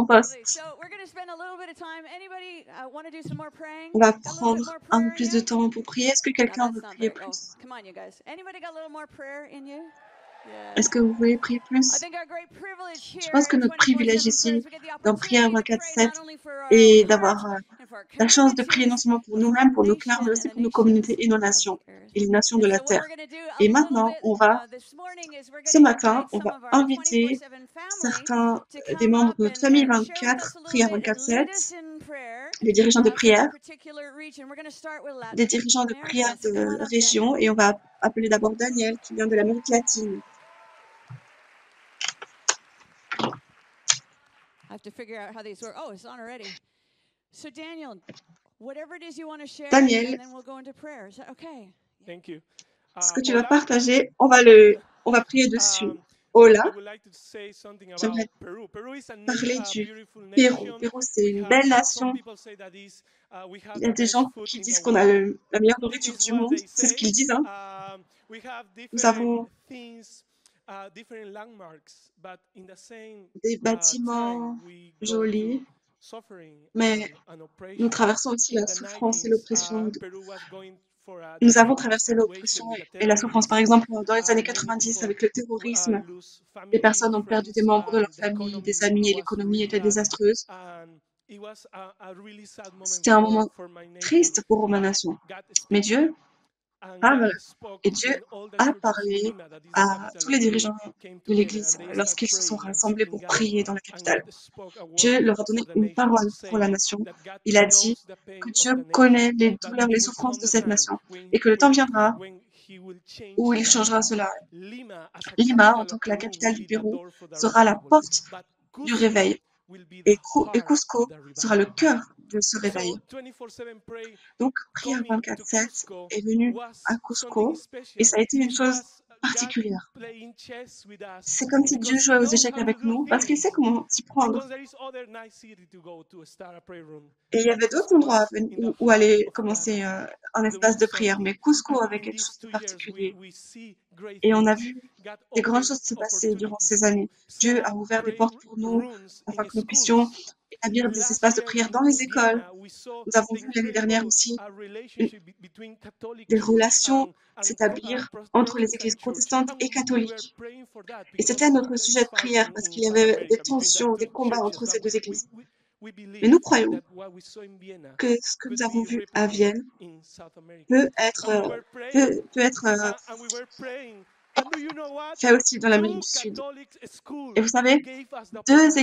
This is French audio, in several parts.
en poste. On va prendre un peu plus de temps pour prier. Est-ce que quelqu'un veut prier plus? Est-ce que vous voulez prier plus? Je pense que notre privilège ici, dans Prière 24/7, est d'avoir la chance de prier non seulement pour nous-mêmes, pour nos cœurs, mais aussi pour nos communautés et nos nations, et les nations de la terre. Et maintenant, ce matin, on va inviter certains des membres de notre famille 24, Prière 24/7, des dirigeants de prière, des dirigeants de prière de région, et on va appeler d'abord Daniel, qui vient de l'Amérique latine. Daniel, ce que tu vas partager, on va prier dessus. Hola, j'aimerais parler du Pérou. Pérou, c'est une belle nation. Il y a des gens qui disent qu'on a la meilleure nourriture du monde. C'est ce qu'ils disent, hein. Nous avons des bâtiments jolis, mais nous traversons aussi la souffrance et l'oppression. Nous avons traversé l'oppression et la souffrance. Par exemple, dans les années 90, avec le terrorisme, les personnes ont perdu des membres de leur famille, des amis, et l'économie était désastreuse. C'était un moment triste pour ma nation. Mais Dieu parle, et Dieu a parlé à tous les dirigeants de l'Église lorsqu'ils se sont rassemblés pour prier dans la capitale. Dieu leur a donné une parole pour la nation. Il a dit que Dieu connaît les douleurs, les souffrances de cette nation et que le temps viendra où il changera cela. Lima, en tant que la capitale du Pérou, sera la porte du réveil et Cusco sera le cœur de ce réveil. Donc, Prière 24/7 est venue à Cusco et ça a été une chose particulière. C'est comme si Dieu jouait aux échecs avec nous parce qu'il sait comment s'y prendre. Et il y avait d'autres endroits où aller commencer un espace de prière, mais Cusco avait quelque chose de particulier. Et on a vu des grandes choses se passer durant ces années. Dieu a ouvert des portes pour nous afin que nous puissions établir des espaces de prière dans les écoles. Nous avons vu l'année dernière aussi des relations s'établir entre les églises protestantes et catholiques. Et c'était notre sujet de prière parce qu'il y avait des tensions, des combats entre ces deux églises. Mais nous croyons que ce que nous avons vu à Vienne peut être fait aussi dans l'Amérique du Sud. Et vous savez, deux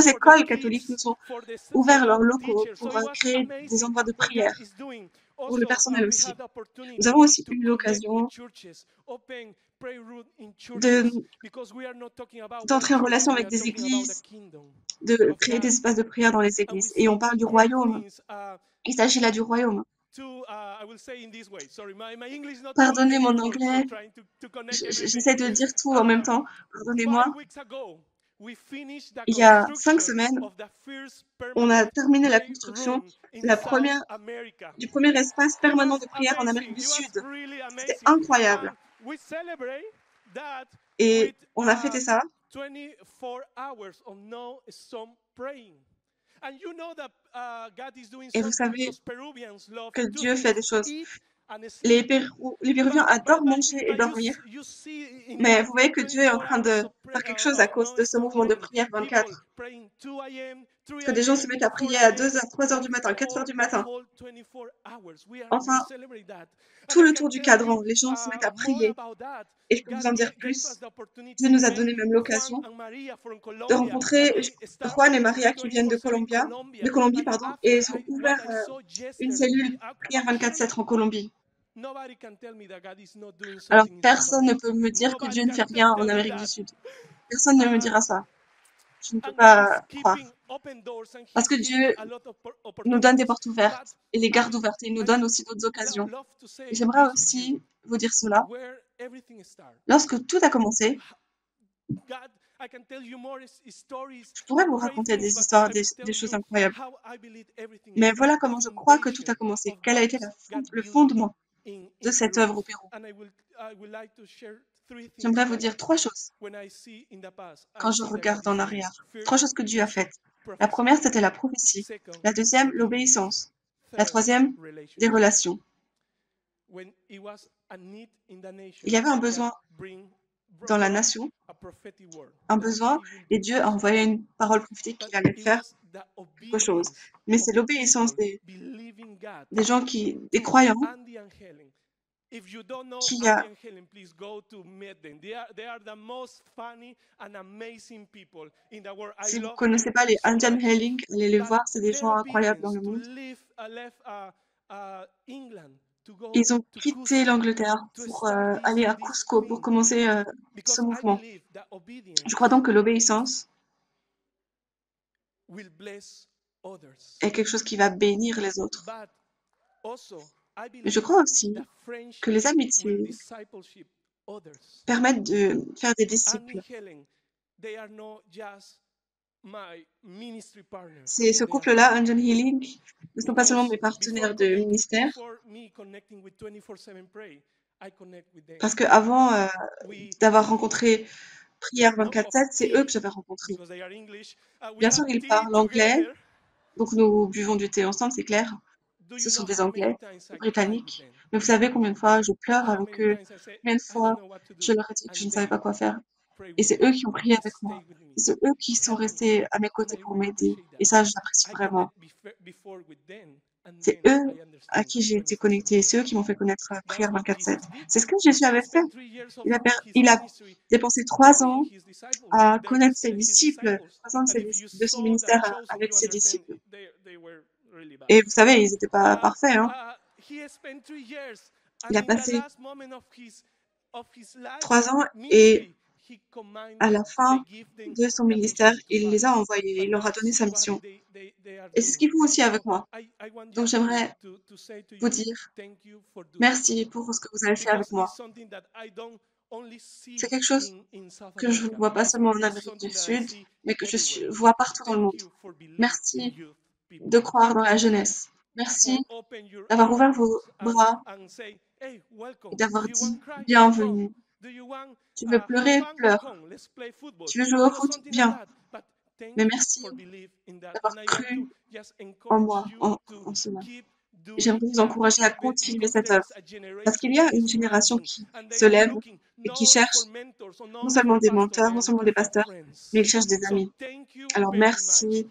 écoles catholiques nous ont ouvert leurs locaux pour créer des endroits de prière pour le personnel aussi. Nous avons aussi eu l'occasion d'entrer en relation avec des églises, de créer des espaces de prière dans les églises. Et on parle du royaume. Il s'agit là du royaume. Pardonnez mon anglais, j'essaie de dire tout en même temps. Pardonnez-moi. Il y a 5 semaines, on a terminé la construction du premier espace permanent de prière en Amérique du Sud. C'était incroyable. Et on a fêté ça. Et vous savez que Dieu fait des choses. Les Péruviens adorent manger et dormir. Mais vous voyez que Dieu est en train de faire quelque chose à cause de ce mouvement de prière 24. Parce que des gens se mettent à prier à 2 h, 3 h du matin, 4 h du matin. Enfin, tout le tour du cadran, les gens se mettent à prier. Et je peux vous en dire plus. Dieu nous a donné même l'occasion de rencontrer Juan et Maria qui viennent de Colombie, et ils ont ouvert une cellule prière 24/7 en Colombie. Alors, personne ne peut me dire que Dieu ne fait rien en Amérique du Sud. Personne ne me dira ça. Je ne peux pas croire. Parce que Dieu nous donne des portes ouvertes et les garde ouvertes et il nous donne aussi d'autres occasions. Et j'aimerais aussi vous dire cela. Lorsque tout a commencé, je pourrais vous raconter des histoires, des choses incroyables. Mais voilà comment je crois que tout a commencé. Quel a été le fondement de cette œuvre au Pérou. j'aimerais vous dire 3 choses quand je regarde en arrière. 3 choses que Dieu a faites. La première, c'était la prophétie. La deuxième, l'obéissance. La troisième, des relations. Il y avait un besoin dans la nation, un besoin, et Dieu a envoyé une parole prophétique qu'il allait faire quelque chose. Mais c'est l'obéissance des gens des croyants, qui a... Si vous ne connaissez pas les Indian Healing, allez les voir, c'est des gens incroyables dans le monde. Ils ont quitté l'Angleterre pour aller à Cusco pour commencer ce mouvement. Je crois donc que l'obéissance est quelque chose qui va bénir les autres. Mais je crois aussi que les amitiés permettent de faire des disciples. C'est ce couple-là, Angel Healing, ne sont pas seulement mes partenaires de ministère, parce qu'avant d'avoir rencontré Prière 24/7, c'est eux que j'avais rencontrés. Bien sûr, ils parlent anglais, donc nous buvons du thé ensemble, c'est clair. Ce sont des Anglais, des Britanniques. Mais vous savez combien de fois je pleure avec eux, combien de fois je leur ai dit que je ne savais pas quoi faire. Et c'est eux qui ont prié avec moi. C'est eux qui sont restés à mes côtés pour m'aider. Et ça, j'apprécie vraiment. C'est eux à qui j'ai été connectée. C'est eux qui m'ont fait connaître Prière 24/7. C'est ce que Jésus avait fait. Il a dépensé 3 ans à connaître ses disciples, 3 ans de son ministère avec ses disciples. Et vous savez, ils n'étaient pas parfaits. Hein. Il a passé 3 ans et à la fin de son ministère, il les a envoyés, il leur a donné sa mission. Et c'est ce qu'ils font aussi avec moi. Donc j'aimerais vous dire merci pour ce que vous avez fait avec moi. C'est quelque chose que je ne vois pas seulement en Amérique du Sud, mais que je vois partout dans le monde. Merci de croire dans la jeunesse. Merci d'avoir ouvert vos bras et d'avoir dit bienvenue. Tu veux pleurer, pleure. Tu veux jouer au foot, bien. Mais merci d'avoir cru en moi, en cela. J'aimerais vous encourager à continuer cette œuvre, parce qu'il y a une génération qui se lève et qui cherche non seulement des menteurs, non seulement des pasteurs, mais ils cherchent des amis. Alors merci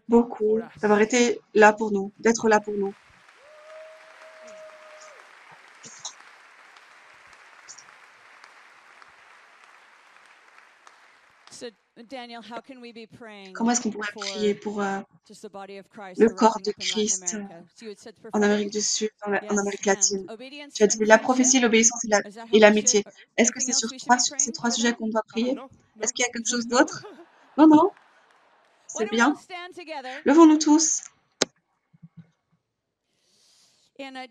beaucoup d'avoir été là pour nous, d'être là pour nous. Comment est-ce qu'on pourrait prier pour le corps de Christ en Amérique du Sud, en Amérique latine? Tu as dit la prophétie, l'obéissance et l'amitié. Est-ce que c'est sur ces 3 sujets qu'on doit prier? Est-ce qu'il y a quelque chose d'autre? Non, non, c'est bien. Levons-nous tous. Est-ce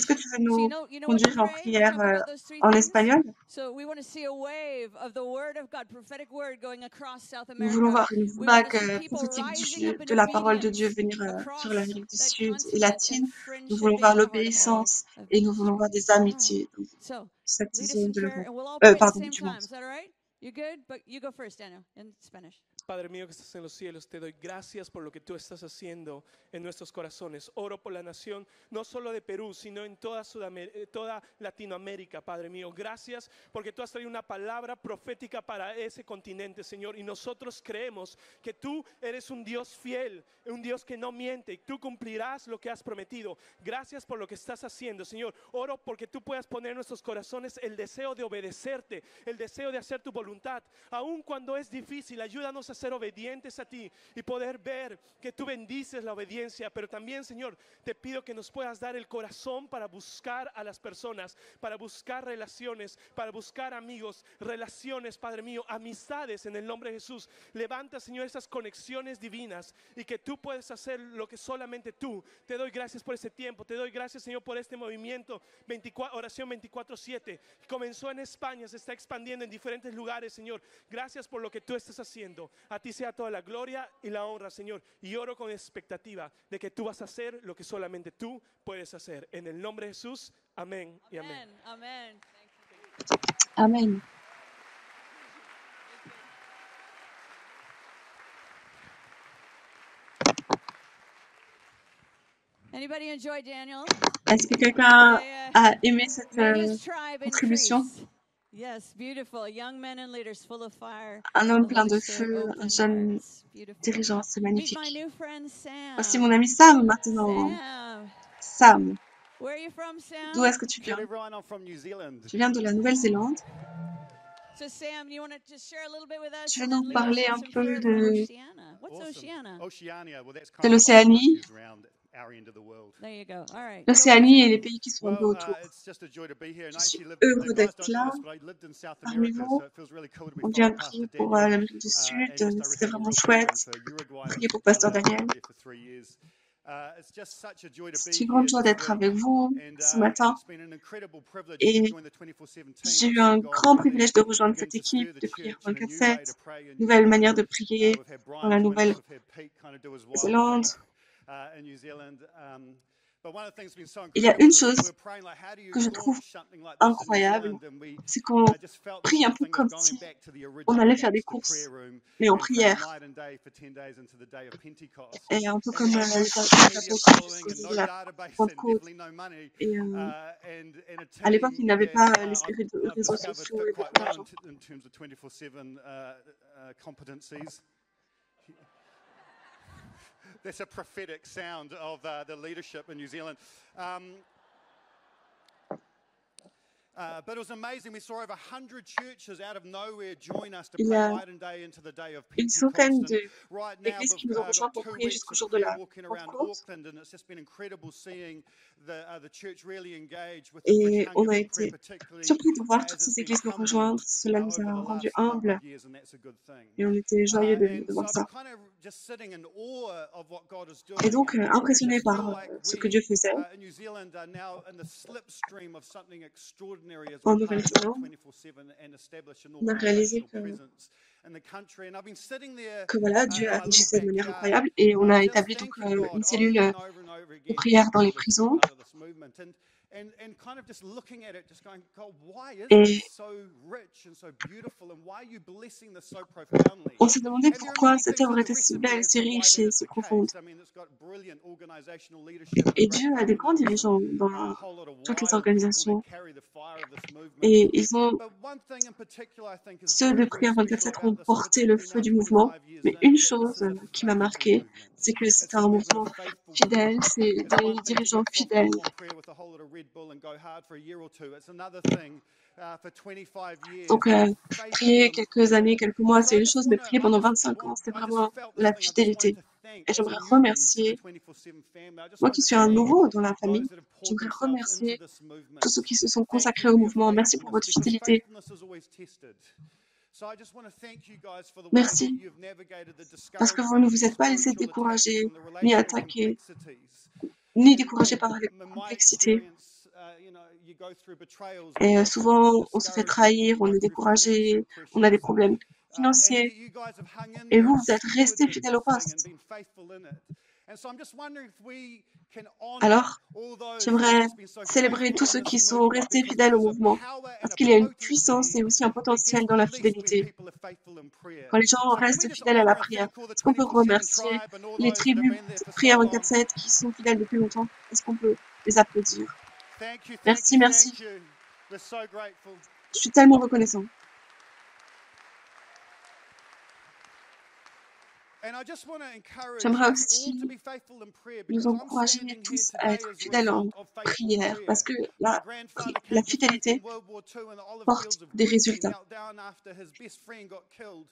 que tu veux nous conduire en prière en espagnol? Nous voulons voir une vague prophétique de la parole de Dieu venir sur l'Amérique du Sud et latine. Nous voulons voir l'obéissance et nous voulons voir des amitiés dans cette zone de l'Europe. Pardon, du monde. Padre mío que estás en los cielos, te doy gracias por lo que tú estás haciendo en nuestros corazones. Oro por la nación, no solo de Perú, sino en toda Latinoamérica, Padre mío. Gracias porque tú has traído una palabra profética para ese continente, Señor. Y nosotros creemos que tú eres un Dios fiel, un Dios que no miente, y tú cumplirás lo que has prometido. Gracias por lo que estás haciendo, Señor. Oro porque tú puedas poner en nuestros corazones el deseo de obedecerte, el deseo de hacer tu voluntad. Aun cuando es difícil, ayúdanos a ser obedientes a ti y poder ver que tú bendices la obediencia, pero también, Señor, te pido que nos puedas dar el corazón para buscar a las personas, para buscar relaciones, para buscar amigos, relaciones, Padre mío, amistades en el nombre de Jesús. Levanta, Señor, esas conexiones divinas y que tú puedes hacer lo que solamente tú. Te doy gracias por este tiempo, te doy gracias, Señor, por este movimiento, oración 24/7. Comenzó en España, se está expandiendo en diferentes lugares, Señor. Gracias por lo que tú estás haciendo. A ti sea toda la gloria y la honra, Señor. Y oro con expectativa de que tú vas a hacer lo que solamente tú puedes hacer. En el nombre de Jesús, Amén y amén. Amen. Amen. Anybody enjoy Daniel? Est-ce que quelqu'un a aimé cette May his tribe contribution? increase. Yes, beautiful. Young men and leaders full of fire. Un homme The plein Holy de Spirit, feu, un open jeune hearts. Beautiful. dirigeant, c'est Meet magnifique. my new friend Sam. Voici mon ami Sam maintenant. Sam, Where are you from, Sam? d'où est-ce que tu viens? everyone, I'm from New Zealand. Tu viens de la Nouvelle-Zélande. So Sam, you want to just share a little bit with us Tu veux and then nous lead us parler in un some peu prayer from de Oceania. What's Oceania? Oceania, well, that's de kind of l'Océanie? around our end of the world. There you go. All right. L'Océanie et les pays qui sont un peu Well, autour. it's just a joy to be here. And Je I suis actually lived, heureux the guys d'être don't know là this, but I lived in South parmi America, vous. so it feels really cool to be On vient following Pastor prier pour Daniel. l'Amérique du Sud. And just I C'était have a vraiment real chouette. passion for Uruguay. Prier pour Pasteur I lived Daniel. there for 3 years. It's just such a joy to C'est be une grande here joie this d'être week. avec vous And ce matin. it's been an incredible privilege Et to join the 24/7 team. j'ai I've eu seen un God grand really privilège de rejoindre begin cette to équipe stir the de prière church in a new way 24/7. to pray in New Nouvelle Zealand. manière de prier We've had dans Brian la join us, we've had Pete kind of do his wild Nouvelle-Zélande. thing in New Zealand. But one of the things that's been so Il y a incredible une is that chose we're praying like, how do you que je trouve launch something like this in New incroyable, Zealand? And we c'est qu'on just felt this prie un sort of peu thing comme of going si back to the on original allait faire des Baxter courses, prayer room mais en and praying prière. night and day for 10 days into the day of Pentecost. Et un peu And comme we les had no social apôtres media jusqu'au following and jour no de la database and Pentecôte. definitely no money. Et And a à l'époque, team ils n'avaient that pas les I've réseaux discovered sociaux fit et quite beaucoup well d'argent. in terms of 24/7 competencies. That's a prophetic sound of the leadership in New Zealand. But it was amazing. We saw over 100 churches out of nowhere join us to Il y pray a night and day into the day of une Pentecost. centaine And right now d'églises qui we've nous ont got rejoints pour 2 prier weeks jusqu'au of jour de prayer la walking around Pentecôte. Auckland, and it's just been incredible seeing the church really engage with the Et big on hunger a for prayer, été particularly surpris de voir as toutes it's ces been églises nous humbled rejoindre. Cela nous over a the rendus last couple humbles of years, and that's a good thing. et on était joyeux de And voir so I've ça. been kind of just sitting in awe of what God is doing. Et donc, And I impressionné just par feel like ce que we Dieu faisait in New Zealand are now in the slipstream of something extraordinary as we en partner with Nouvelle-Zélande, 24/7 and establish an on a réalisé organizational presence in the country. And I've been sitting there que voilà, Dieu in my little agissait de manière backyard, incroyable et on a just établi donc thanking God une over cellule and over de again prière dans les to be prisons. part of this movement. And kind of just looking at it, just going, God, why is Et this so rich and so beautiful, and why are you blessing this so profoundly? on s'est demandé And there are pourquoi many cette things œuvre in the était si recipe belle, as si to why riche that et is si the profonde. case. I mean, it's got brilliant organizational leadership and Et great Dieu a des grands governance and dirigeants a dans whole lot of toutes les wild people that organisations carry the fire of this movement. et ils ont, But one thing in particular I think is ceux de very, very prière special 24/7 ont about this, porté le particularly feu now du mouvement. 25 years Mais in, une is that this chose is a qui m'a faithful marqué, movement. c'est que It's c'est un mouvement a faithful fidèle, movement. c'est It's des one thing to dirigeants get frothed fidèles. up on prayer with a whole lot of Red Bull and go hard for a year or two. It's another thing for 25 years Donc, to be faithful prier in quelques années, prayer. quelques mois, So c'est I une just chose, want mais to, prier pendant 25 ans, c'est I just vraiment felt de this la thing. I just wanted fidélité. to thank, Et as a j'aimerais newbie to the remercier, 24/7 family, I just moi wanted qui to suis un thank nouveau dans la those famille, that have poured j'aimerais themselves into remercier this movement. tous ceux qui se sont Thank consacrés you au for your mouvement. Merci pour faithfulness, votre because fidélité. faithfulness is always tested. So I just want to thank you guys for the way that Merci, you've navigated the parce que vous discouragement, ne vous the êtes pas laissé spiritual attacks, décourager, and the ni relational attaquer, complexities. ni And décourager par les in my complexités. experience, you go through betrayals, we Et go souvent, through on se fait discouragement, trahir, we on go est through financial découragé, on a des pressures, problèmes and financiers. you guys have hung in Et there vous, and vous êtes restés stewarded fidèles au this thing and poste. been faithful in it. And so I'm just wondering if we can honor Alors, all those that have j'aimerais just been so célébrer tous faithful in ceux qui this sont movement, restés because fidèles there au is a mouvement. power and Parce a qu'il y a une puissance potency et aussi un that gets potentiel dans la released when fidélité. people are faithful in prayer. Quand les gens So can we restent just fidèles à la honor and prière, thank all the est-ce qu'on peut 24/7 remercier tribe and all les those that have tribus been there for so prière long? 24/7 qui sont fidèles depuis longtemps? Est-ce qu'on peut les applaudir? Thank you, thank Merci, you, merci. thank you. We're so grateful. Je suis tellement reconnaissant. And I just want to encourage J'aimerais us all aussi to be faithful in prayer, nous because I'm encourager standing here tous à today être as a fidèles en result of faithful prière parce prayer. que My la grandfather came to faith fidélité in World War II in the olive porte fields of des Greece. He résultats. knelt down after his best friend got killed.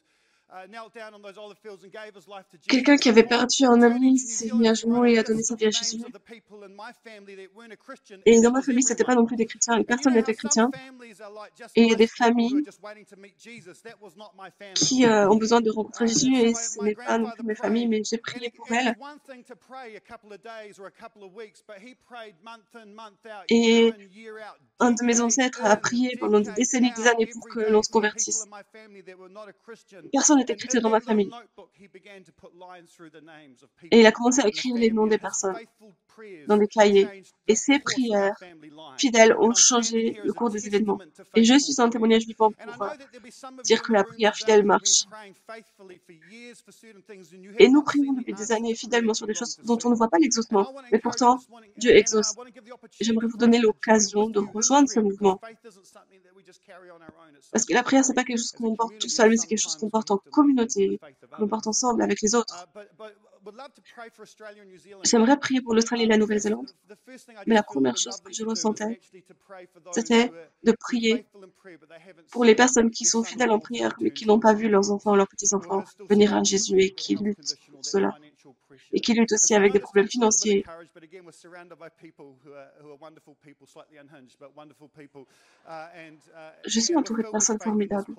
Knelt down on those olive fields and gave his life to Quelqu'un Jesus. qui avait perdu un Returning ami to New s'est Zealand, mis à if you genoux write et a a donné list sa of vie the à names Jésus. of the people in my family that weren't a Christian, Et and dans it ma was famille, c'était pas everyone. non plus des chrétiens et And you personne know how n'était some chrétien. families are like just Et il y a des nice people who are familles just waiting to meet Jesus. That was not my family. qui ont besoin de rencontrer Jésus And so et ce my n'est pas non grandfather plus mes familles, prayed, mais j'ai and prié pour it's elles. one thing to pray a couple of days or a couple of weeks, but he prayed month in, month out, year Et in, year out, un de mes decade ancêtres a in, prié pendant des decade décennies, des out, années pour every que day l'on se for people convertisse. in my family that were not a Christian. Personne histoire est écrite dans ma famille. Et il a commencé à écrire les noms des personnes dans des cahiers. Et ces prières fidèles ont changé le cours des événements. Et je suis un témoignage vivant pour dire que la prière fidèle marche. Et nous prions depuis des années fidèlement sur des choses dont on ne voit pas l'exaucement. Mais pourtant, Dieu exauce. J'aimerais vous donner l'occasion de rejoindre ce mouvement. Parce que la prière, c'est pas quelque chose qu'on porte tout seul, mais c'est quelque chose qu'on porte en communauté, qu'on porte ensemble avec les autres. J'aimerais prier pour l'Australie et la Nouvelle-Zélande, mais la première chose que je ressentais, c'était de prier pour les personnes qui sont fidèles en prière, mais qui n'ont pas vu leurs enfants, leurs petits-enfants venir à Jésus et qui luttent pour cela. Et qui luttent aussi avec des problèmes financiers. Je suis entouré de personnes formidables.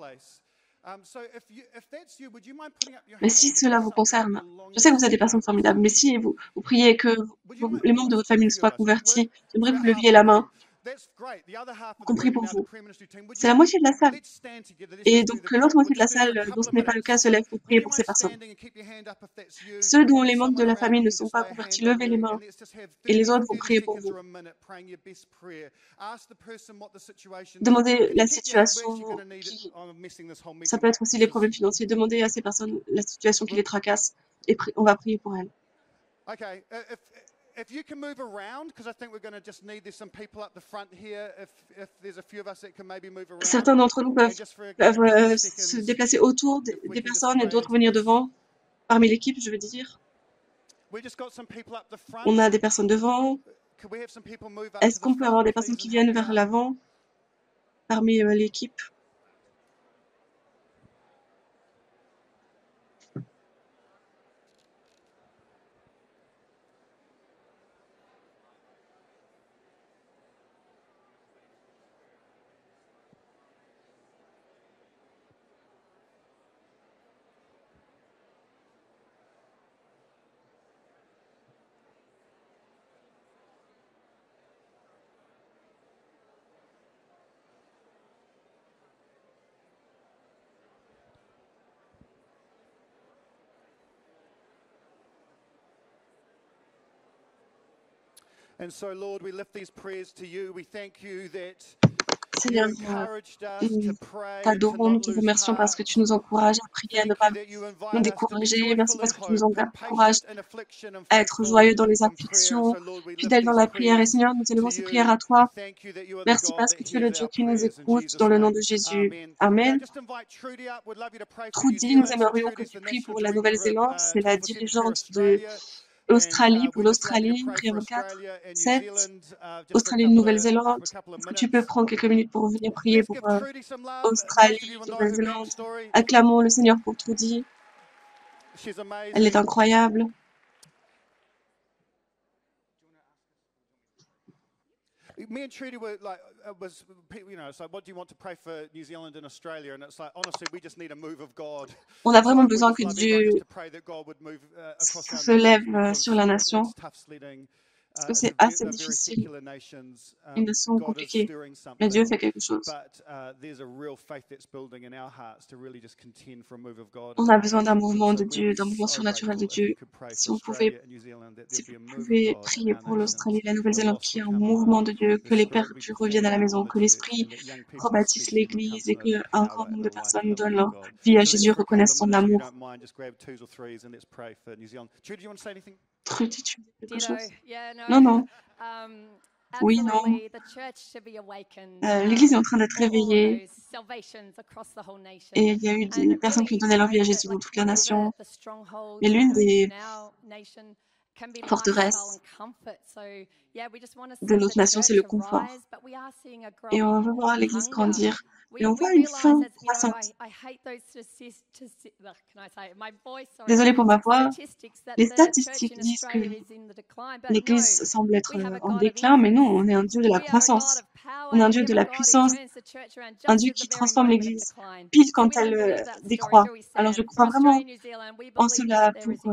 Mais si cela vous concerne, je sais que vous êtes des personnes formidables, mais si vous priez que les membres de votre famille ne soient pas convertis, j'aimerais que vous leviez la main, compris pour vous. C'est la moitié de la salle. Et donc l'autre moitié de la salle, dont ce n'est pas le cas, se lève pour prier pour ces personnes. Ceux dont les membres de la famille ne sont pas convertis, levez les mains. Et les autres vont prier pour vous. Demandez la situation ça peut être aussi les problèmes financiers. Demandez à ces personnes la situation qui les tracasse et on va prier pour elles. If you can move around, because I think we're going to just need there's some people up the front here. If there's a few of us that can maybe move around. Certains d'entre nous peuvent se déplacer autour des personnes et d'autres venir devant, parmi l'équipe, je veux dire. On a des personnes devant. Est-ce qu'on peut avoir des personnes qui viennent vers l'avant, parmi l'équipe? Seigneur, nous t'adorons, nous te remercions parce que tu nous encourages à prier, à ne pas nous décourager. Merci parce que tu nous encourages à être joyeux dans les afflictions, fidèles dans la prière. Et Seigneur, nous élevons ces prières à toi. Merci parce que tu es le Dieu qui nous écoute dans le nom de Jésus. Amen. Trudy, nous aimerions que tu pries pour la Nouvelle-Zélande. C'est la dirigeante de Australie, pour l'Australie, prière 4, 7, Australie, Nouvelle-Zélande. Est-ce que tu peux prendre quelques minutes pour venir prier pour Australie, Nouvelle-Zélande? Acclamons le Seigneur pour Trudy. Elle est incroyable. Me and Trudy were like, it's like, what do you want to pray for New Zealand and Australia? And it's like, honestly, we just need a move of God. On a vraiment besoin que Dieu se lève sur la nation. Parce que c'est assez difficile, une nation compliquée, mais Dieu fait quelque chose. On a besoin d'un mouvement de Dieu, d'un mouvement surnaturel de Dieu. Si vous pouvez prier pour l'Australie et la Nouvelle-Zélande, qu'il y ait un mouvement de Dieu, que les perdus reviennent à la maison, que l'Esprit rebâtisse l'Église et qu'un grand nombre de personnes donnent leur vie à Jésus, reconnaissent son amour. Trudy, tu veux quelque chose? Non, non. Oui, non. L'Église est en train d'être réveillée et il y a eu des personnes qui ont donné leur vie à Jésus dans toute la nation. Mais l'une des forteresses de notre nation, c'est le confort. Et on veut voir l'Église grandir. Et on voit une faim croissante. Désolée pour ma voix. Les statistiques disent que l'Église semble être en déclin, mais non, on est un Dieu de la croissance. On est un Dieu de la puissance, un Dieu qui transforme l'Église pile quand elle décroît. Alors je crois vraiment en cela pour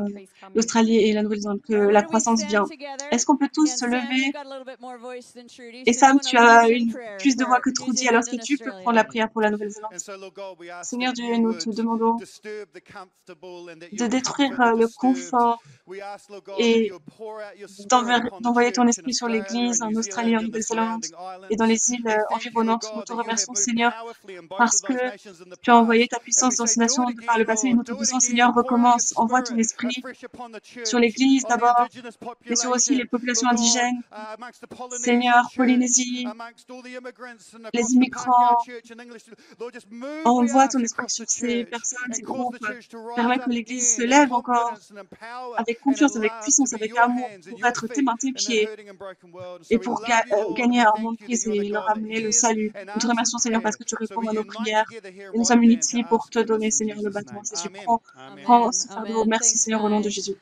l'Australie et la Nouvelle-Zélande, que la croissance vient. Est-ce qu'on peut tous se lever élevé. got a little bit more voice than Trudy, Et so do you Sam, want tu to lead as us in prayer plus de voix for que New Trudy, alors Zealand est-ce and que tu peux Australia? prendre la prière pour la Nouvelle-Zélande? And so, Lord God, we ask Seigneur that Dieu, you nous te would demandons disturb the comfortable and that you de would détruire comfort the le disturbed. confort We ask, Lord God, that et you would pour out your spirit upon the d'envoyer ton church in esprit sur Australia l'Église and en New Australie, en Zealand and the Nouvelle-Zélande surrounding et dans islands. les îles We thank you, Lord environnantes. Nous God, te that you have remercions, moved Seigneur, powerfully in both parce of que those nations in the tu as envoyé past. ta And we puissance dans say, ces do nations it par le again, passé. Et Lord. nous te Do it disons, again. Seigneur, Pour out your recommence, envoie ton spirit esprit afresh upon the sur church, l'Église on the d'abord, indigenous mais sur aussi les population, populations Lord God, indigènes. amongst the Polynesian Seigneur, church, Polynésie, amongst all the immigrants and les across the Pākehā immigrants, church and English. Lord, just move, we envoie ton ask, esprit across the sur ces church personnes, and ces cause the groupes. church to rise Permets que up l'Église se again in lève encore confidence and in power avec and in confiance, avec love to puissance, be avec your amour hands and pour your être tes feet mains, tes in the pieds hurting and broken world. And et so we pour love you, Lord, and gagner we un monde thank you that you're brisé the et leur God that amener le hears salut. and Nous te answers remercions, Seigneur, parce prayer. que tu So réponds we à nos unite prières together here et nous right sommes unis then to ici pour ask te for this donner, in Seigneur, le Jesus' bâtiment. name. Jésus, Amen. Amen. prends Amen. ce fardeau. Amen. Merci, Thanks, Seigneur, au nom de guys. Jésus.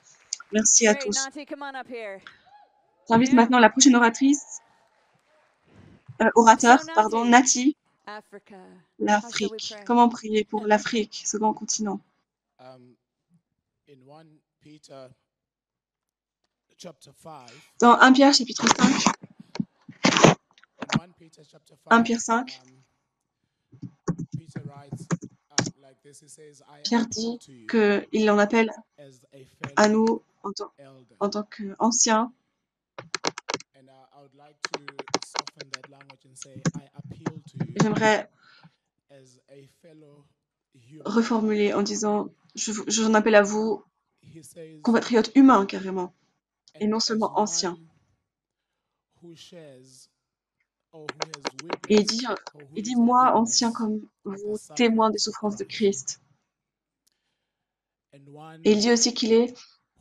Merci à Great, tous. Nati, come on up here. J'invite Yeah. maintenant la prochaine orateur, So, pardon, Nati, Nati, Africa. How shall we l'Afrique. pray? Comment prier pour l'Afrique, ce grand continent? In 1 Peter chapter 5, Dans 1 Pierre chapitre 5, in 1 Peter chapter 1 5, Pierre 5, Peter writes like this. He says, I Pierre appeal dit to you qu'il en appelle as a à fellow nous elder. en tant qu'anciens. And I would like to soften that language and say, I appeal to you J'aimerais as a fellow human. reformuler en disant, j'en appelle à vous, He says, compatriotes humains carrément, et and non as seulement anciens. one who shares or who has Et witnessed or who il dit is a moi, ancien witness comme of vous, the témoin des sufferings of souffrances de Christ. Christ. And one Et il dit aussi qu'il est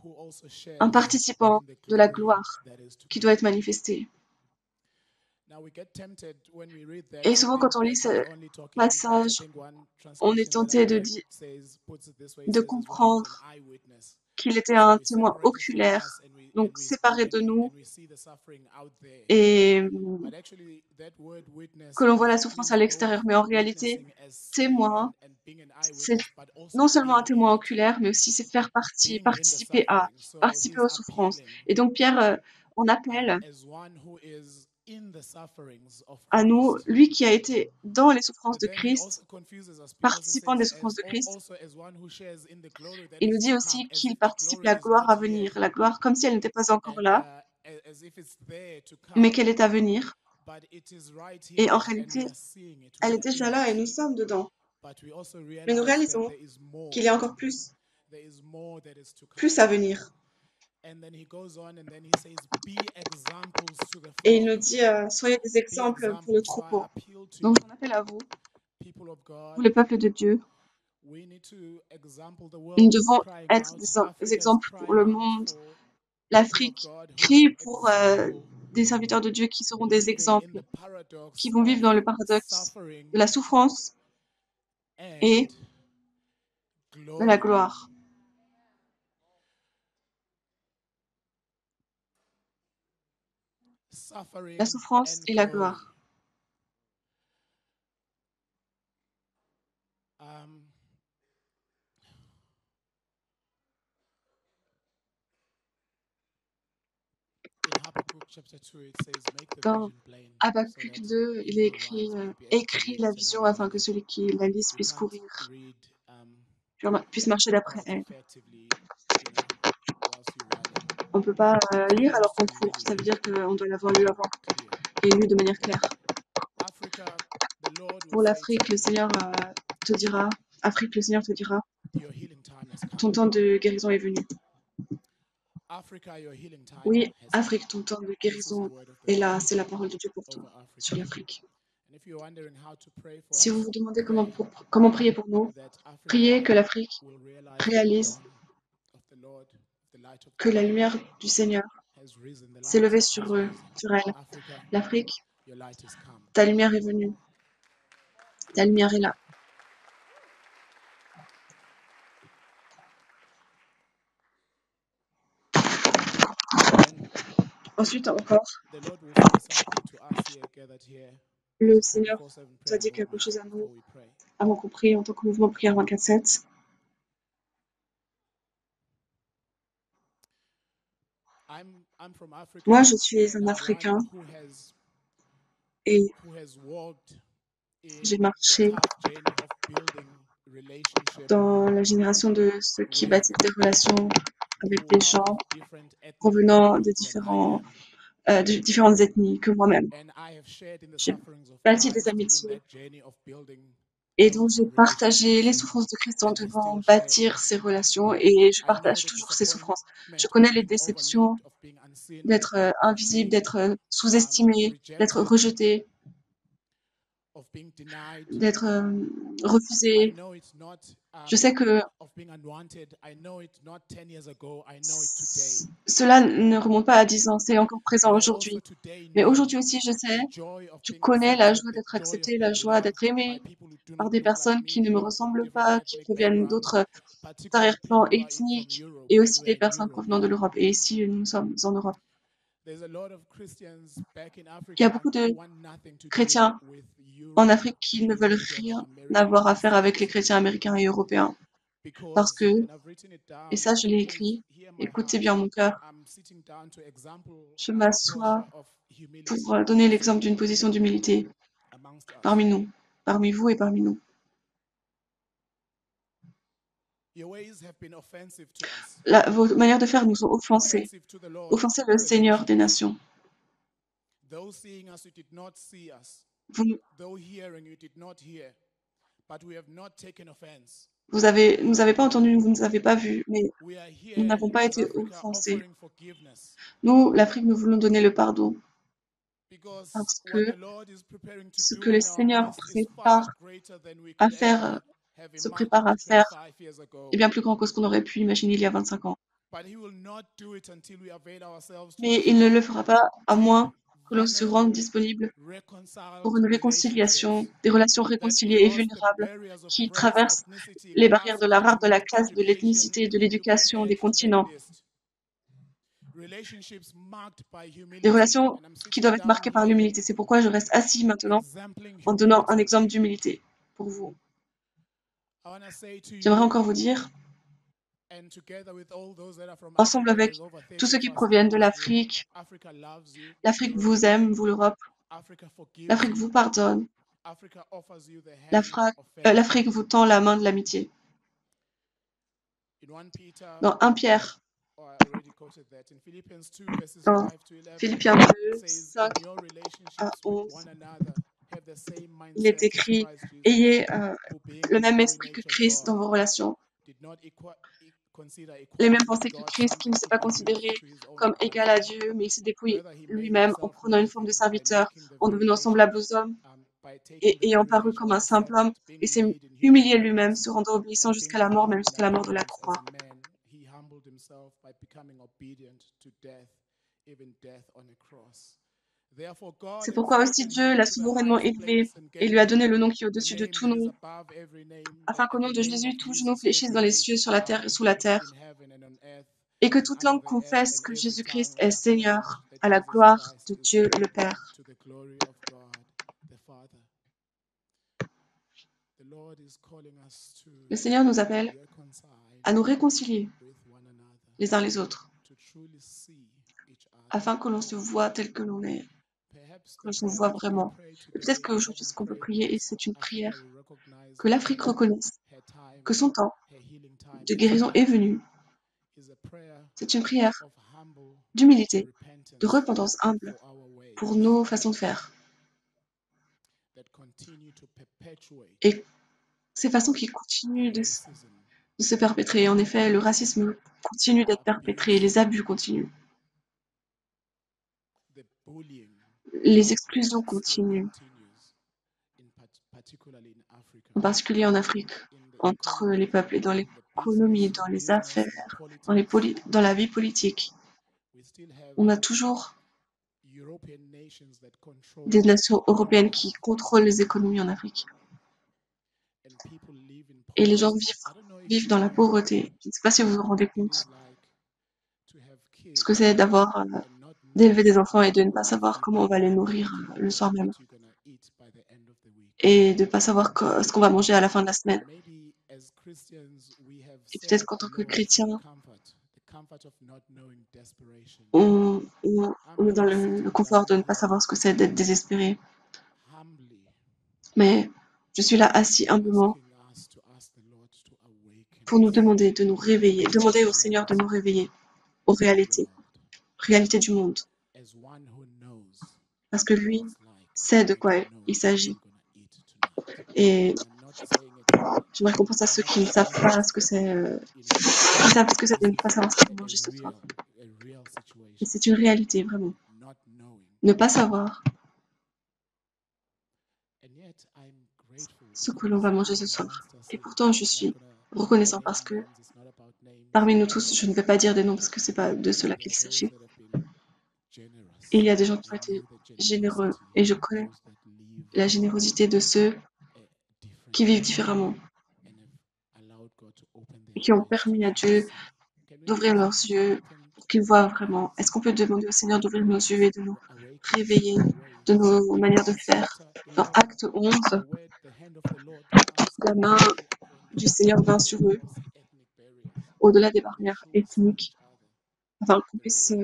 who also shares un participant in the de la glory gloire that is to qui come. doit être manifestée. Now we get tempted when we read that Et to souvent, think quand on lit that ce he's only talking. In fact, I passage, think one on est translation that I tenté read says, puts it this way, it de says, as one who's an comprendre eyewitness. qu'il était So un he's témoin separated from oculaire, us donc séparé de nous, and we see the suffering out there. et But actually, that word witness que l'on voit la means souffrance à both l'extérieur. Mais en réalité, witnessing as seeing témoin, and being an c'est eyewitness, but also non seulement un being in témoin it, oculaire, mais aussi c'est faire partie, being in the participer à, suffering. So participer he's aux souffrances. appealing Et donc Pierre, on appelle as one who is in the sufferings of à nous, Christ. lui qui a été dans les souffrances But de then he also Christ, confuses us because he participant des says souffrances de Christ. also as one who shares in the glory that Il nous is dit to aussi come, as qu'il if the participe glory la is gloire not à here, venir, la gloire comme si elle n'était pas encore and là, as if it's there to mais come, qu'elle est à venir. but it is right Et en here, and we réalité, are seeing it, we elle est are déjà in là et it. nous sommes dedans. But we also Mais nous realize that réalisons there is more. qu'il y a encore plus, There is more that is to come. plus à venir. And then he goes on and then he says, be examples to the Et il flock. nous dit, soyez des Be exemples pour le examples. So I troupeau. appeal to Donc you, j'en appelle à vous, people of God. vous le peuple de Dieu. We need to example the world Nous is devons crying être out. des Africa is exemples pour crying le out monde. for people of L'Afrique God who crie will pour example des serviteurs de Dieu qui seront des living in exemples, the paradox qui vont of vivre dans le paradoxe suffering de la souffrance et and de la glory. gloire. Suffering La souffrance and et la glory. gloire. In Habakkuk chapter 2, it says, make the Dans vision plain so Habakkuk that 2, he il est who écrit writes may be able to écris read la it and vision afin understand que it. celui qui la lise We puisse can't courir, read puisse marcher d'après quite elle. effectively, whilst you're running. On ne peut pas So lire it alors needs to qu'on be court. really Ça veut read dire qu'on doit l'avoir lu avant clear. et lu de manière claire. Africa, the Lord will Pour say l'Afrique, to le you, Seigneur te dira, Afrique, le Seigneur te dira, your healing time has ton come. temps de guérison est venu. Africa, your healing time Oui, has come. Afrique, ton temps de This is the guérison word of the est là. Lord C'est la parole de Dieu pour toi, over Africa. sur l'Afrique. And if you're wondering how to pray for Si vous us, vous demandez pray comment prier pour nous, that Africa priez que l'Afrique will realize réalise that the dawn of the Lord, the light of que the la Lord lumière du Seigneur has risen, the s'est light levée has sur risen. elle. Africa, L'Afrique, your light has come. ta lumière est venue. Ta lumière est là. Ensuite encore, The Lord will say something to us here, gathered here. le Seigneur 24/7 doit prayer dire quelque movement chose à nous, before we pray. avant qu'on prie en tant que mouvement prière 24/7. I'm Moi, je suis un Africain et j'ai marché dans la génération de ceux qui bâtissent des relations avec des gens provenant de différentes ethnies que moi-même. J'ai bâti des amitiés et donc j'ai partagé les souffrances de Christ en devant bâtir ces relations et je partage toujours ces souffrances. Je connais les déceptions d'être invisible, d'être sous-estimé, d'être rejeté, d'être refusé. Je sais que cela ne remonte pas à 10 ans, c'est encore présent aujourd'hui. Mais aujourd'hui aussi, je connais la joie d'être accepté, la joie d'être aimé par des personnes qui ne me ressemblent pas, qui proviennent d'autres arrière-plans ethniques et aussi des personnes provenant de l'Europe. Et ici, nous sommes en Europe. Il y a beaucoup de chrétiens en Afrique qui ne veulent rien avoir à faire avec les chrétiens américains et européens. Parce que, et ça je l'ai écrit, écoutez bien mon cœur, je m'assois pour donner l'exemple d'une position d'humilité parmi nous, parmi vous et parmi nous. Vos manières de faire nous ont offensés le Seigneur des nations. Vous nous avez pas entendu, vous ne nous avez pas vus, mais nous n'avons pas été offensés. Nous, l'Afrique, nous voulons donner le pardon. Parce que ce que le Seigneur se prépare à faire est bien plus grand que ce qu'on aurait pu imaginer il y a 25 ans. Mais il ne le fera pas à moins que l'on se rende disponible pour une réconciliation, des relations réconciliées et vulnérables qui traversent les barrières de la race, de la classe, de l'ethnicité, de l'éducation, des continents. Des relations qui doivent être marquées par l'humilité. C'est pourquoi je reste assis maintenant en donnant un exemple d'humilité pour vous. J'aimerais encore vous dire, ensemble avec tous ceux qui proviennent de l'Afrique, l'Afrique vous aime, vous l'Europe, l'Afrique vous pardonne, l'Afrique vous tend la main de l'amitié. Dans 1 Pierre, dans Philippiens 2, 5 à 11, il est écrit « Ayez le même esprit que Christ dans vos relations, les mêmes pensées que Christ qui ne s'est pas considéré comme égal à Dieu, mais il s'est dépouillé lui-même en prenant une forme de serviteur, en devenant semblable aux hommes et ayant paru comme un simple homme, et s'est humilié lui-même, se rendant obéissant jusqu'à la mort, même jusqu'à la mort de la croix. » C'est pourquoi aussi Dieu l'a souverainement élevé et lui a donné le nom qui est au-dessus de tout nom, afin qu'au nom de Jésus, tout genou fléchisse dans les cieux, sur la terre et sous la terre, et que toute langue confesse que Jésus-Christ est Seigneur, à la gloire de Dieu le Père. Le Seigneur nous appelle à nous réconcilier les uns les autres, afin que l'on se voit tel que l'on est, que l'on se voit vraiment. Et peut-être qu'aujourd'hui, ce qu'on peut prier, et c'est une prière, que l'Afrique reconnaisse que son temps de guérison est venu. C'est une prière d'humilité, de repentance humble pour nos façons de faire. Et ces façons qui continuent de se perpétrer. En effet, le racisme continue d'être perpétré, les abus continuent. Les exclusions continuent, en particulier en Afrique, entre les peuples et dans l'économie, dans les affaires, dans la vie politique. On a toujours des nations européennes qui contrôlent les économies en Afrique. Et les gens vivent dans la pauvreté. Je ne sais pas si vous vous rendez compte ce que c'est d'élever des enfants et de ne pas savoir comment on va les nourrir le soir même. Et de ne pas savoir ce qu'on va manger à la fin de la semaine. Et peut-être qu'en tant que chrétien, comfort of not knowing desperation. on est dans le confort de ne pas savoir ce que c'est d'être désespéré. Humbly Mais je suis là assis humblement asking us to ask the Lord to awaken pour nous us demander de nous réveiller, demander au Seigneur de nous réveiller aux to the réalités world du monde. as one who knows Parce que what lui it's like sait de and quoi to know il what s'agit. we're gonna eat tonight. Et I'm not saying it je me récompense à I'm ceux not qui ne savent saying pas it ce que c'est, in a joke. qui savent ce que c'est de This ne pas is savoir ce qu'ils a mangent ce soir. real Et situation. c'est une réalité, vraiment. Not knowing. Ne pas savoir And yet I'm grateful ce for que l'on va those manger ce people soir. amongst us Et here. pourtant, je I'm not suis gonna reconnaissant name parce que names. It's not about names. parmi nous tous, je ne vais pas dire des noms parce que c'est pas de cela There qu'il are those s'agit. that have been generous. Il y a des gens qui ont I été know the généreux generosity et je of connais those that live la générosité de ceux qui vivent différemment and have allowed God to open et their qui ont eyes to permis à truly Dieu see. Can we d'ouvrir leurs ask yeux God to pour qu'ils voient open our vraiment. eyes, Est-ce qu'on peut demander au Seigneur d'ouvrir nos yeux et de nous awaken us réveiller to our ways? de nos manières de In faire? chapter Dans 11, Acte 11, the word, the hand of the Lord comes la main mightily upon du them Seigneur vint to sur eux, cross ethnic barriers, au-delà des that they barrières truly saw ethniques, each other afin the way qu'ils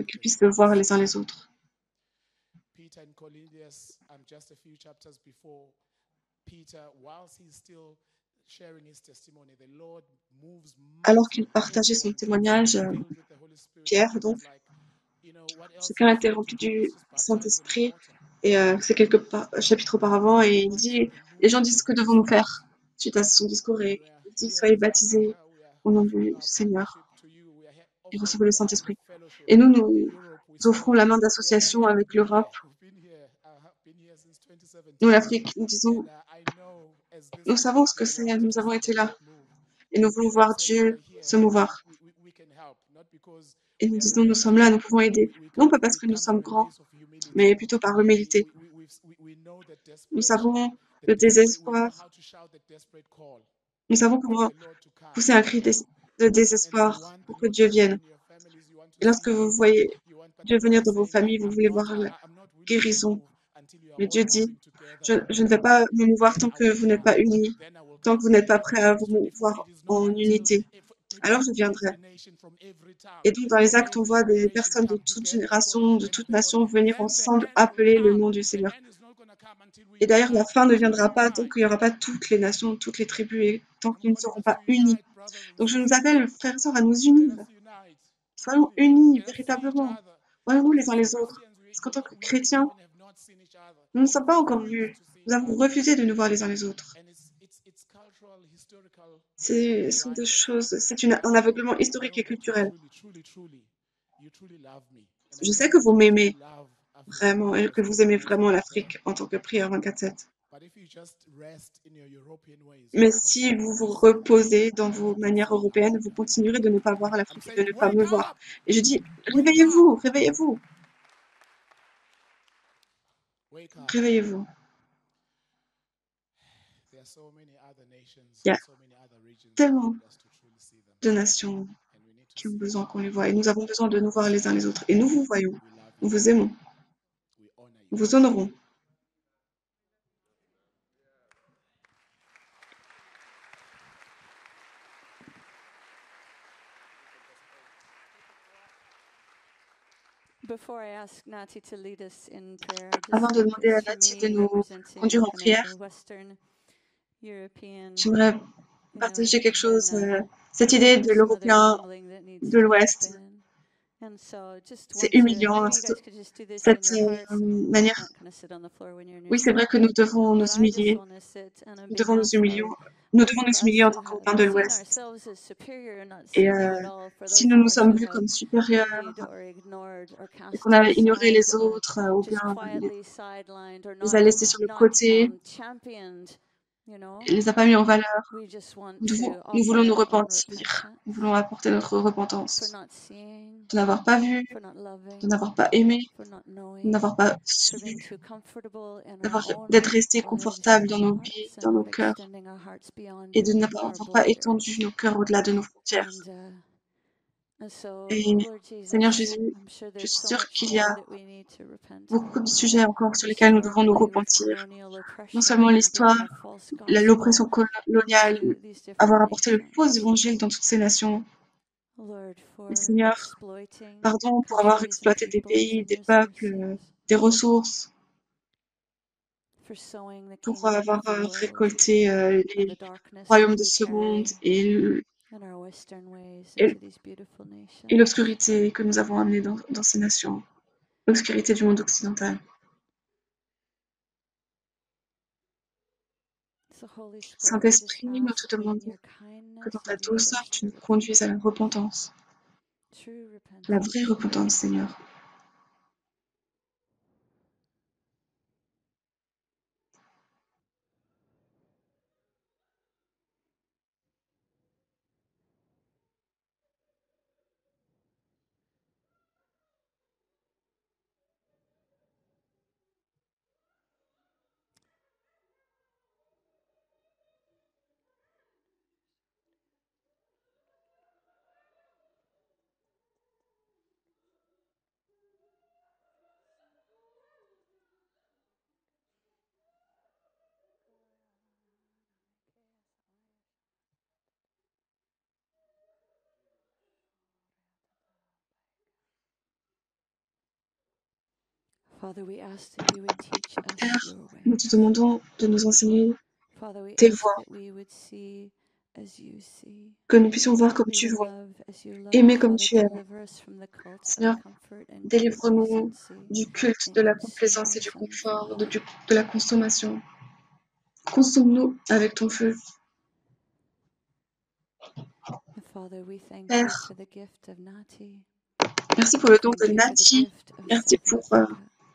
they puissent se should voir les see uns each les other. autres. Peter and Cornelius, just a few chapters before, Peter, whilst he's still sharing his testimony, the Lord moves Alors qu'il mightily partageait son on him, témoignage, filled with the Holy Spirit, and Pierre, he donc, was like, you know, what else do chacun you était have to rempli do? Let's du just baptize them in Saint-Esprit. water. Et c'est quelques chapitres auparavant, et il dit, les gens disent que devons-nous faire suite à son discours, et il dit, soyez baptisés au nom du Seigneur et recevez le Saint-Esprit. Et nous offrons la main d'association avec l'Europe. Nous, l'Afrique, nous disons, nous savons ce que c'est, nous avons été là, et nous voulons voir Dieu se mouvoir. Et nous disons, nous sommes là, nous pouvons aider. Non pas parce que nous sommes grands, mais plutôt par humilité. Nous savons le désespoir. Nous savons comment pousser un cri de désespoir pour que Dieu vienne. Et lorsque vous voyez Dieu venir dans vos familles, vous voulez voir la guérison. Mais Dieu dit, je ne vais pas me mouvoir tant que vous n'êtes pas unis, tant que vous n'êtes pas prêts à vous mouvoir en unité. Alors je viendrai. Et donc dans les actes, on voit des personnes de toute génération, de toute nation venir ensemble appeler le nom du Seigneur. Et d'ailleurs, la fin ne viendra pas tant qu'il n'y aura pas toutes les nations, toutes les tribus, et tant qu'ils ne seront pas unis. Donc je nous appelle, frères et sœurs, à nous unir. Soyons unis véritablement. Voyons-nous les uns les autres. Parce qu'en tant que chrétiens, nous ne sommes pas encore vus. Nous avons refusé de nous voir les uns les autres. Ce sont des choses, c'est un aveuglement historique et culturel. Je sais que vous m'aimez vraiment et que vous aimez vraiment l'Afrique en tant que prière 24/7. Mais si vous vous reposez dans vos manières européennes, vous continuerez de ne pas voir l'Afrique et de ne pas me voir. Et je dis, réveillez-vous, réveillez-vous, réveillez-vous. Il y a tellement de nations qui ont besoin qu'on les voit. Et nous avons besoin de nous voir les uns les autres. Et nous vous voyons, nous vous aimons, nous vous honorons. Avant de demander à Nati de nous conduire en prière, j'aimerais partager quelque chose, cette idée de l'Européen de l'Ouest. C'est humiliant, cette manière. Oui, c'est vrai que nous devons nous humilier. Nous devons nous humilier en tant qu'Européens de l'Ouest. Et si nous nous sommes vus comme supérieurs et qu'on a ignoré les autres ou bien les a laissés sur le côté, et les a pas mis en valeur, nous voulons nous repentir. Nous voulons apporter notre repentance de n'avoir pas vu, de n'avoir pas aimé, de n'avoir pas suivi, d'être resté confortable dans nos vies, dans nos cœurs, et de n'avoir pas étendu nos cœurs au-delà de nos frontières. Et Seigneur Jésus, je suis sûre qu'il y a beaucoup de sujets encore sur lesquels nous devons nous repentir. Non seulement l'histoire, l'oppression coloniale, avoir apporté le faux évangile dans toutes ces nations, Et Seigneur, pardon pour avoir exploité des pays, des peuples, des ressources, pour avoir récolté les royaumes de ce monde et l'obscurité que nous avons amenée dans ces nations, l'obscurité du monde occidental. Saint-Esprit, nous te demandons que dans ta douceur, tu nous conduises à la repentance, la vraie repentance, Seigneur. Père, nous te demandons de nous enseigner tes voies, que nous puissions voir comme tu vois, aimer comme tu aimes. Seigneur, délivre-nous du culte, de la complaisance et du confort, de la consommation. Consomme-nous avec ton feu. Père, merci pour le don de Nati, merci pour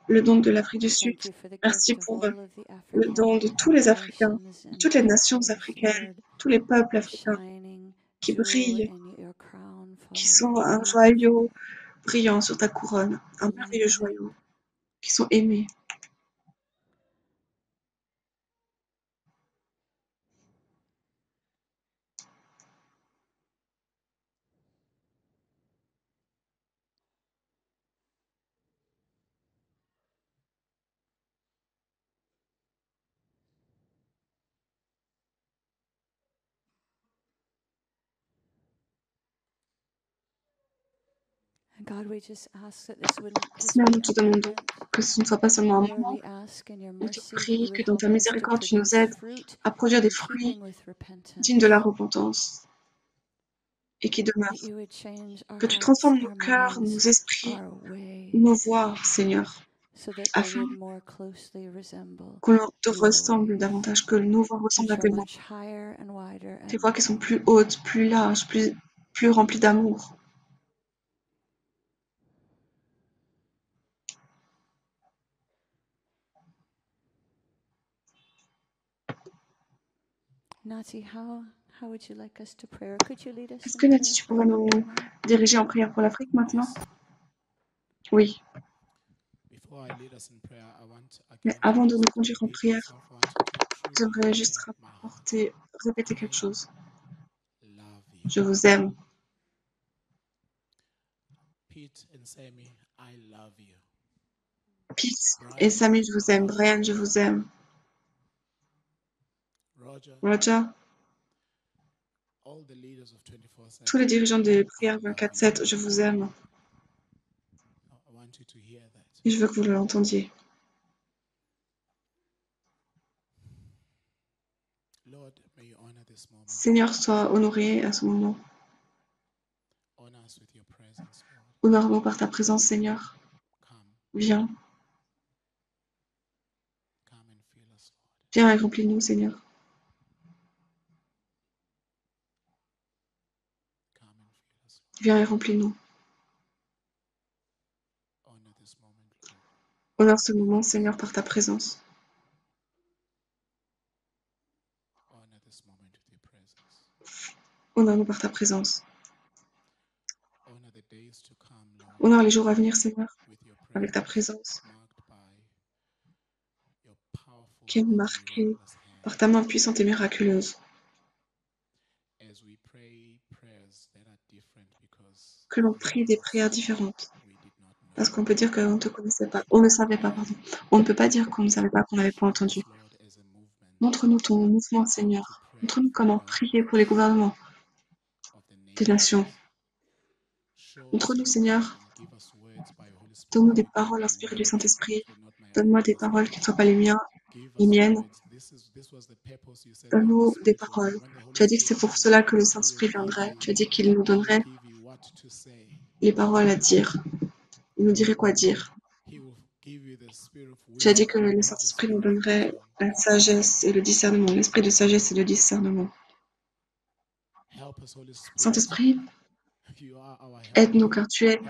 le don de l'Afrique du Sud, merci pour le don de tous les Africains, de toutes les nations africaines, tous les peuples africains qui brillent, qui sont un joyau brillant sur ta couronne, un merveilleux joyau, qui sont aimés. Seigneur, nous te demandons que ce ne soit pas seulement un moment. On te prie que dans ta miséricorde, tu nous aides à produire des fruits dignes de la repentance et qui demeurent. Que tu transformes nos cœurs, nos esprits, nos voix, Seigneur, afin qu'on te ressemble davantage, que nos voix ressemblent à tes voix. Tes voix qui sont plus hautes, plus larges, plus remplies d'amour. Est-ce que Nati, tu pourrais nous diriger en prière pour l'Afrique maintenant? Oui. Mais avant de nous conduire en prière, j'aimerais juste répéter quelque chose. Je vous aime. Pete et Samy, je vous aime. Brian, je vous aime. Roger, tous les dirigeants des prières 24/7, je vous aime. Et je veux que vous l'entendiez. Seigneur, sois honoré à ce moment. Honore-nous par ta présence, Seigneur. Viens. Viens et remplis-nous, Seigneur. Viens et remplis-nous. Honore ce moment, Seigneur, par ta présence. Honore-nous par ta présence. Honore les jours à venir, Seigneur, avec ta présence, qui est marquée par ta main puissante et miraculeuse. Que l'on prie des prières différentes. Parce qu'on peut dire qu'on ne te connaissait pas, on ne savait pas, pardon. On ne peut pas dire qu'on ne savait pas, qu'on n'avait pas entendu. Montre-nous ton mouvement, Seigneur. Montre-nous comment prier pour les gouvernements des nations. Montre-nous, Seigneur, donne-nous des paroles inspirées du Saint-Esprit. Donne-moi des paroles qui ne soient pas les miennes. Donne-nous des paroles. Tu as dit que c'est pour cela que le Saint-Esprit viendrait. Tu as dit qu'il nous donnerait les paroles à dire. Il nous dirait quoi dire. Tu as dit que le Saint-Esprit nous donnerait la sagesse et le discernement, l'esprit de sagesse et de discernement. Saint-Esprit, aide-nous car tu es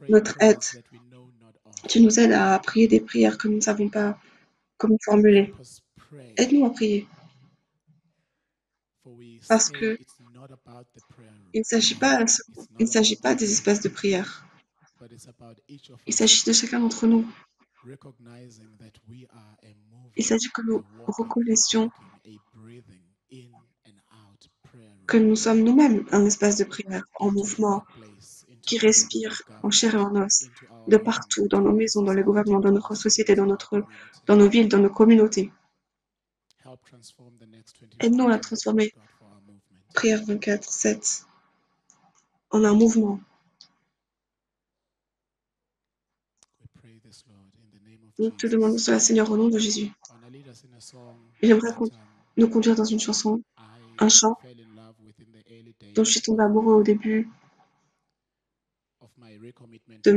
notre aide. Tu nous aides à prier des prières que nous ne savons pas comment formuler. Aide-nous à prier. Parce que il ne s'agit pas des espaces de prière. Il s'agit de chacun d'entre nous. Il s'agit que nous reconnaissions que nous sommes nous-mêmes un espace de prière en mouvement, qui respire en chair et en os, de partout, dans nos maisons, dans les gouvernements, dans notre société, dans nos villes, dans nos communautés. Aide-nous à transformer Prière 24/7 en un mouvement. Nous te demandons cela, Seigneur, au nom de Jésus. J'aimerais nous conduire dans une chanson, un chant dont je suis tombée amoureux au début de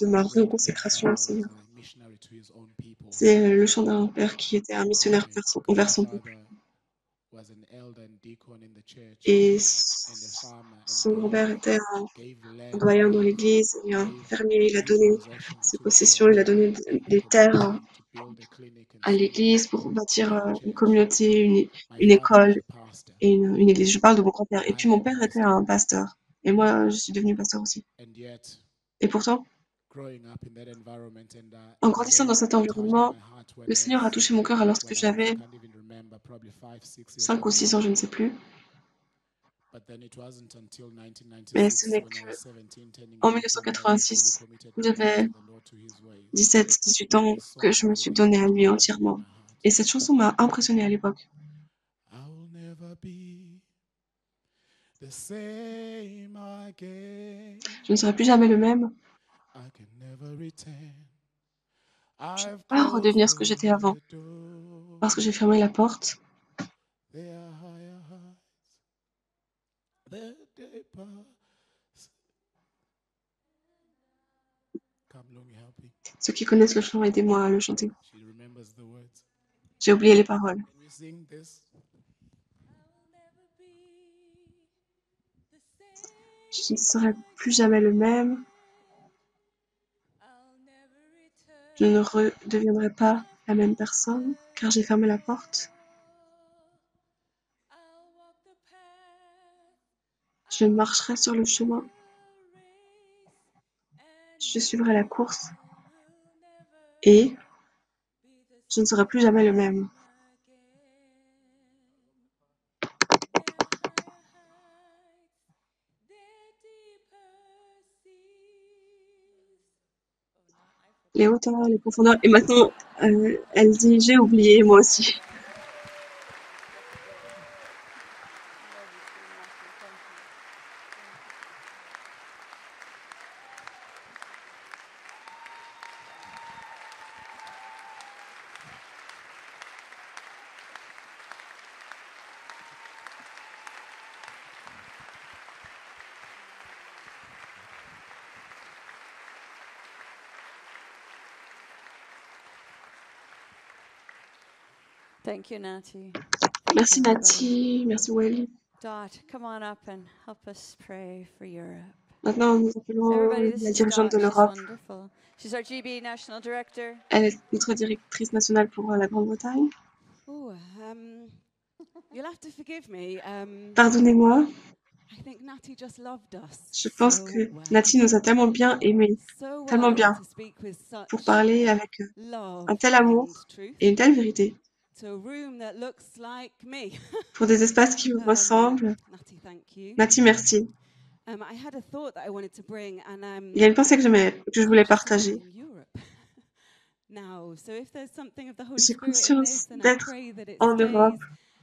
ma reconsécration au Seigneur. C'est le chant d'un père qui était un missionnaire envers son peuple. Et son grand-père était un doyen dans l'église et un fermier. Il a donné ses possessions, il a donné des terres à l'église pour bâtir une communauté, une école et une église. Je parle de mon grand-père. Et puis mon père était un pasteur. Et moi, je suis devenue pasteur aussi. Et pourtant, en grandissant dans cet environnement, le Seigneur a touché mon cœur lorsque j'avais 5 ou 6 ans, je ne sais plus. Mais ce n'est qu'en 1986, où j'avais 17, 18 ans, que je me suis donnée à lui entièrement. Et cette chanson m'a impressionnée à l'époque. Je ne serai plus jamais le même. Je ne peux pas redevenir ce que j'étais avant, parce que j'ai fermé la porte. Ceux qui connaissent le chant, aidez-moi à le chanter. J'ai oublié les paroles. Je ne serai plus jamais le même. Je ne redeviendrai pas la même personne, car j'ai fermé la porte. Je marcherai sur le chemin. Je suivrai la course. Et je ne serai plus jamais le même. Les hauteurs, les profondeurs. Et maintenant, elle dit, j'ai oublié, moi aussi. Thank you, Nati. Merci Nati, merci Welly. Dot, come on up and help us pray for Europe. Maintenant, nous appelons Everybody, this la is dirigeante Dot. de She's l'Europe. wonderful. She's our GB National Director. Elle est notre directrice nationale pour la Grande-Bretagne. Oh, you'll have to forgive me. Pardonnez-moi, I think Nati just loved us je pense so que well. Nati nous a tellement bien aimés, So tellement well bien, to speak with such pour parler avec love un tel amour and truth et une telle vérité, to a room that looks like me. pour des espaces qui me ressemblent. Nati, thank you. Nati, merci. I had a thought that I wanted to bring, and Il y a une pensée que je voulais partager. Now, so if there's something of the Holy J'ai Spirit in conscience this, then I d'être pray that it en stays Europe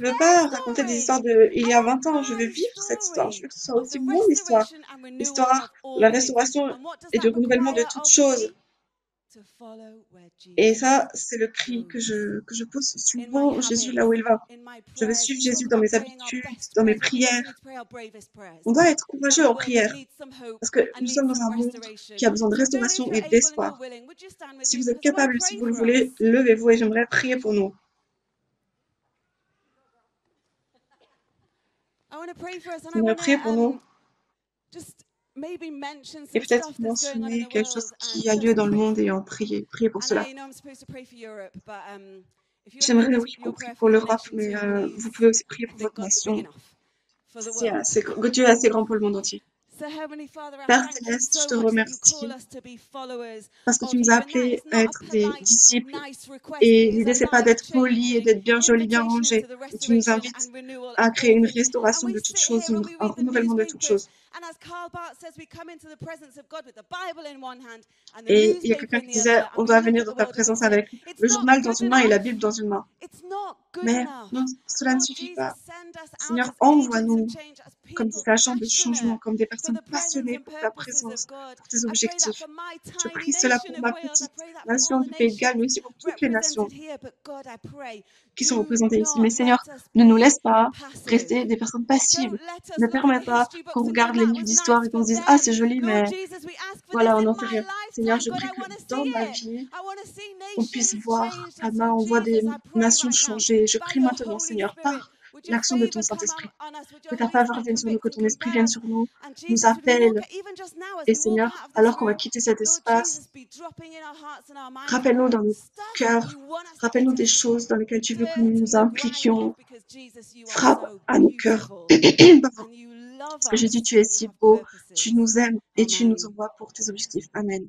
veux pas raconter des histoires de il y a 20 ans. Je veux vivre cette histoire. Je veux que ce soit aussi mon histoire. L'histoire, la restauration et du renouvellement de toutes choses. Et ça, c'est le cri que je pose. Suivons Jésus là où il va. Je veux suivre Jésus dans mes habitudes, dans mes prières. On doit être courageux en prière parce que nous sommes dans un monde qui a besoin de restauration et d'espoir. Si vous êtes capable, si vous le voulez, levez-vous et j'aimerais prier pour nous. J'aimerais prier pour nous et peut-être mentionner quelque chose qui a lieu dans le monde et en prier pour cela. J'aimerais oui qu'on prie pour l'Europe, mais vous pouvez aussi prier pour votre nation. Dieu est assez grand pour le monde entier. Père Céleste, je te remercie parce que tu nous as appelés à être des disciples. Et l'idée, c'est pas d'être poli et d'être bien joli, bien rangé. Et tu nous invites à créer une restauration de toutes choses, un renouvellement de toutes choses. Et il y a quelqu'un qui disait, on doit venir dans ta présence avec le journal dans une main et la Bible dans une main. Mais non, cela ne suffit pas. Seigneur, envoie-nous comme des agents de changement, comme des personnes passionnées pour ta présence, pour tes objectifs. Je prie cela pour ma petite nation du Pays de Galles, mais aussi pour toutes les nations qui sont représentées ici. Mais Seigneur, ne nous laisse pas rester des personnes passives. Ne permets pas qu'on regarde les livres d'histoire et qu'on se dise « Ah, c'est joli, mais voilà, on n'en fait rien. » Seigneur, je prie que dans ma vie, on puisse voir ta main, on voit des nations changer. Je prie maintenant, Seigneur, par l'action de ton Saint-Esprit. Que ta faveur vienne sur nous, que ton esprit vienne sur nous, nous appelle. Et Seigneur, alors qu'on va quitter cet espace, rappelle-nous dans nos cœurs, rappelle-nous des choses dans lesquelles tu veux que nous nous impliquions. Frappe à nos cœurs. Parce que Jésus, tu es si beau, tu nous aimes et tu nous envoies pour tes objectifs. Amen.